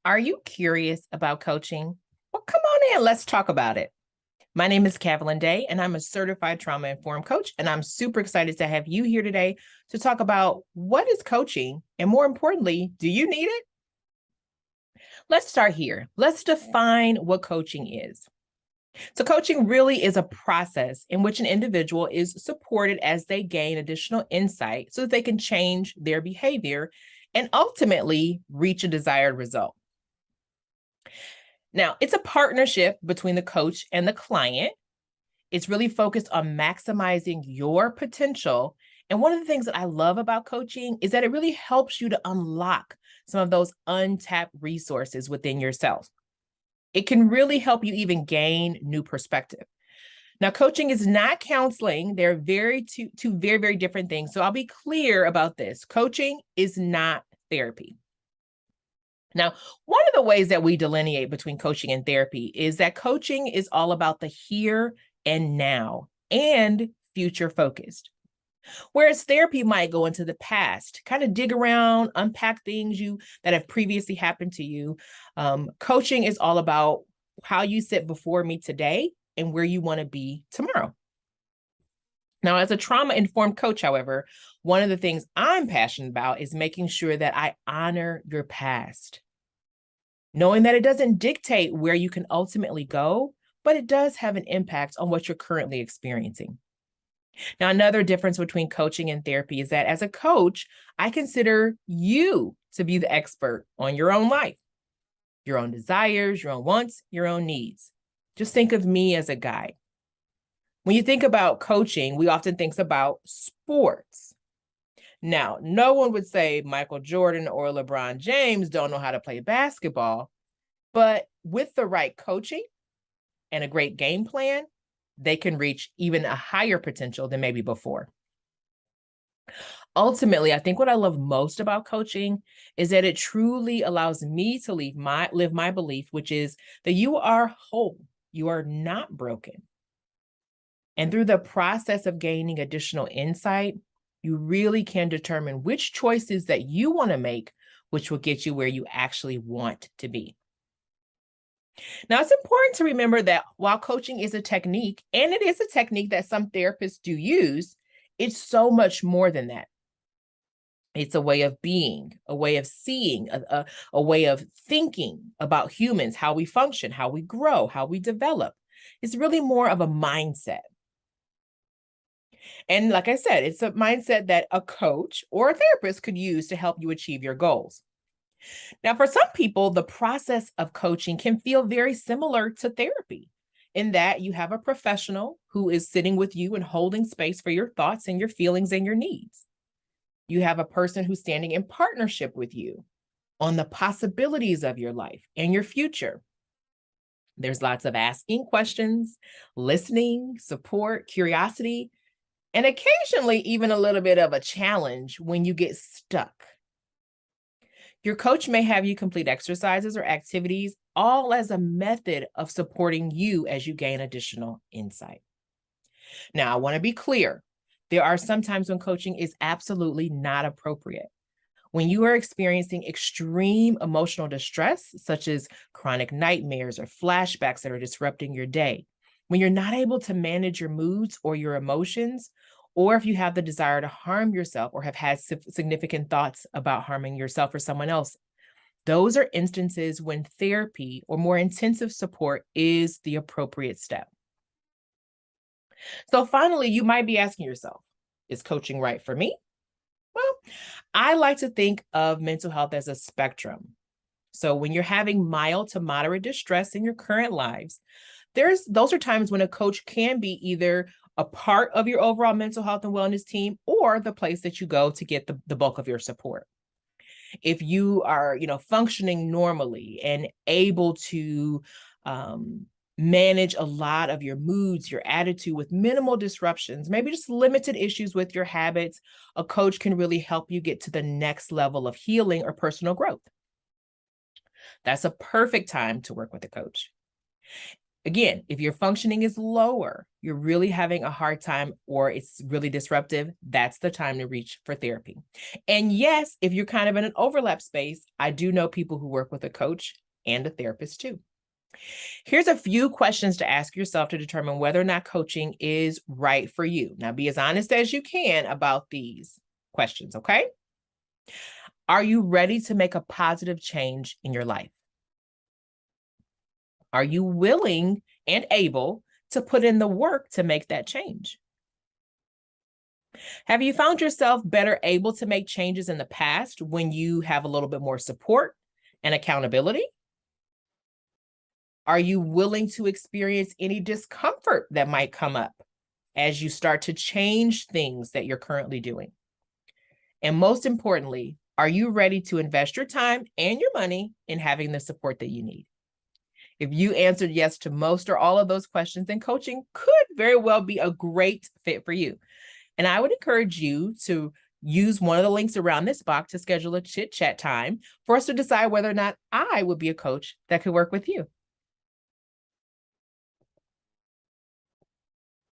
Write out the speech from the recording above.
Are you curious about coaching? Well, come on in. Let's talk about it. My name is Kavalin Day, and I'm a certified trauma informed coach. And I'm super excited to have you here today to talk about what is coaching, and more importantly, do you need it? Let's start here. Let's define what coaching is. So, coaching really is a process in which an individual is supported as they gain additional insight so that they can change their behavior and ultimately reach a desired result. Now, it's a partnership between the coach and the client. It's really focused on maximizing your potential. And one of the things that I love about coaching is that it really helps you to unlock some of those untapped resources within yourself. It can really help you even gain new perspective. Now, coaching is not counseling. They're two very, very different things. So I'll be clear about this. Coaching is not therapy. Now, one of the ways that we delineate between coaching and therapy is that coaching is all about the here and now and future focused. Whereas therapy might go into the past, kind of dig around, unpack things that have previously happened to you. Coaching is all about how you sit before me today and where you want to be tomorrow. Now, as a trauma-informed coach, however, one of the things I'm passionate about is making sure that I honor your past, knowing that it doesn't dictate where you can ultimately go, but it does have an impact on what you're currently experiencing. Now, another difference between coaching and therapy is that as a coach, I consider you to be the expert on your own life, your own desires, your own wants, your own needs. Just think of me as a guide. When you think about coaching, we often think about sports. Now, no one would say Michael Jordan or LeBron James don't know how to play basketball, but with the right coaching and a great game plan, they can reach even a higher potential than maybe before. Ultimately, I think what I love most about coaching is that it truly allows me to live my belief, which is that you are whole, you are not broken. And through the process of gaining additional insight, you really can determine which choices that you want to make, which will get you where you actually want to be. Now, it's important to remember that while coaching is a technique, and it is a technique that some therapists do use, it's so much more than that. It's a way of being, a way of seeing, a way of thinking about humans, how we function, how we grow, how we develop. It's really more of a mindset. And like I said, it's a mindset that a coach or a therapist could use to help you achieve your goals. Now, for some people, the process of coaching can feel very similar to therapy in that you have a professional who is sitting with you and holding space for your thoughts and your feelings and your needs. You have a person who's standing in partnership with you on the possibilities of your life and your future. There's lots of asking questions, listening, support, curiosity, and occasionally even a little bit of a challenge when you get stuck. Your coach may have you complete exercises or activities, all as a method of supporting you as you gain additional insight. Now, I want to be clear. There are some times when coaching is absolutely not appropriate. When you are experiencing extreme emotional distress, such as chronic nightmares or flashbacks that are disrupting your day, when you're not able to manage your moods or your emotions, or if you have the desire to harm yourself or have had significant thoughts about harming yourself or someone else, those are instances when therapy or more intensive support is the appropriate step. So finally, you might be asking yourself, is coaching right for me? Well, I like to think of mental health as a spectrum. So when you're having mild to moderate distress in your current lives, those are times when a coach can be either a part of your overall mental health and wellness team or the place that you go to get the bulk of your support. If you are, functioning normally and able to manage a lot of your moods, your attitude with minimal disruptions, maybe just limited issues with your habits, a coach can really help you get to the next level of healing or personal growth. That's a perfect time to work with a coach. Again, if your functioning is lower, you're really having a hard time, or it's really disruptive, that's the time to reach for therapy. And yes, if you're kind of in an overlap space, I do know people who work with a coach and a therapist too. Here's a few questions to ask yourself to determine whether or not coaching is right for you. Now, be as honest as you can about these questions, okay? Are you ready to make a positive change in your life? Are you willing and able to put in the work to make that change? Have you found yourself better able to make changes in the past when you have a little bit more support and accountability? Are you willing to experience any discomfort that might come up as you start to change things that you're currently doing? And most importantly, are you ready to invest your time and your money in having the support that you need? If you answered yes to most or all of those questions, then coaching could very well be a great fit for you. And I would encourage you to use one of the links around this box to schedule a chit chat time for us to decide whether or not I would be a coach that could work with you.